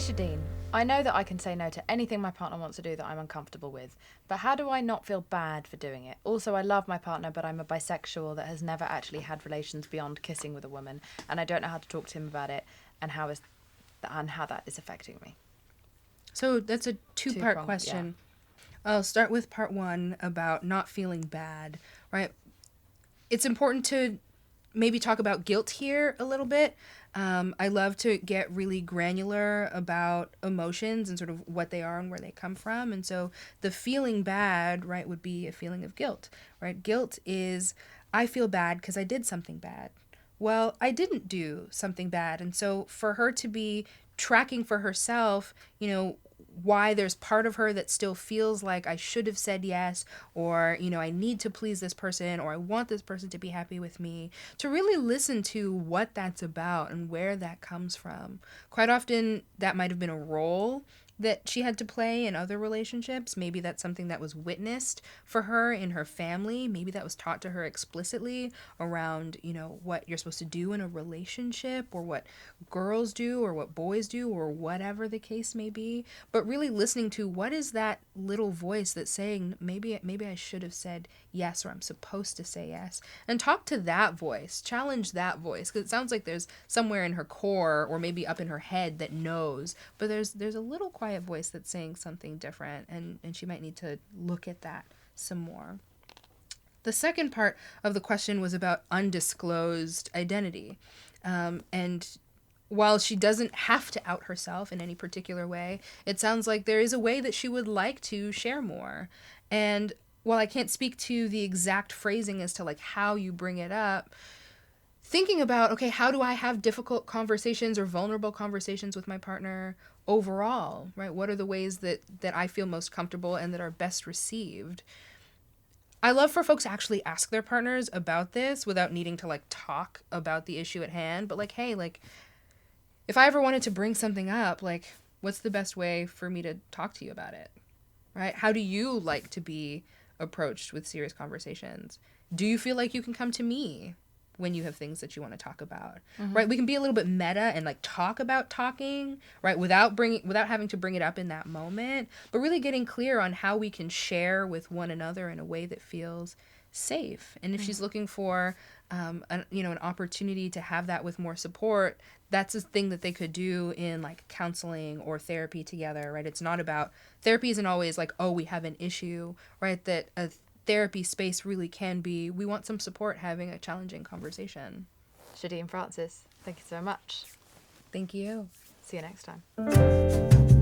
Shadeen, I know that I can say no to anything my partner wants to do that I'm uncomfortable with, but how do I not feel bad for doing it? Also, I love my partner, but I'm a bisexual that has never actually had relations beyond kissing with a woman, and I don't know how to talk to him about it and how that is affecting me. So that's a two-part question. Yeah. I'll start with part one about not feeling bad, right? It's important to maybe talk about guilt here a little bit. I love to get really granular about emotions and sort of what they are and where they come from. And so the feeling bad, right, would be a feeling of guilt, right? Guilt is, I feel bad because I did something bad. Well, I didn't do something bad. And so for her to be tracking for herself, why there's part of her that still feels like I should have said yes, or, I need to please this person, or I want this person to be happy with me, to really listen to what that's about and where that comes from. Quite often, that might have been a role that she had to play in other relationships. Maybe that's something that was witnessed for her in her family. Maybe that was taught to her explicitly around, what you're supposed to do in a relationship, or what girls do, or what boys do, or whatever the case may be. But really listening to what is that little voice that's saying, maybe I should have said yes, or I'm supposed to say yes. And talk to that voice, challenge that voice, because it sounds like there's somewhere in her core, or maybe up in her head, that knows, but there's a little quiet voice that's saying something different, and she might need to look at that some more. The second part of the question was about undisclosed identity. And while she doesn't have to out herself in any particular way, it sounds like there is a way that she would like to share more. And while I can't speak to the exact phrasing as to like how you bring it up, thinking about, okay, how do I have difficult conversations or vulnerable conversations with my partner overall, right? What are the ways that I feel most comfortable and that are best received? I love for folks to actually ask their partners about this without needing to like talk about the issue at hand, but like, hey, like, if I ever wanted to bring something up, like, what's the best way for me to talk to you about it, right? How do you like to be approached with serious conversations? Do you feel like you can come to me when you have things that you want to talk about, right? We can be a little bit meta and like talk about talking, right? Without having to bring it up in that moment, but really getting clear on how we can share with one another in a way that feels safe. And if she's looking for an opportunity to have that with more support, that's a thing that they could do in like counseling or therapy together, right? It's not about, therapy isn't always like, oh, we have an issue, right? That a therapy space really can be, we want some support having a challenging conversation. Shadeen Francis, thank you so much. Thank you. See you next time.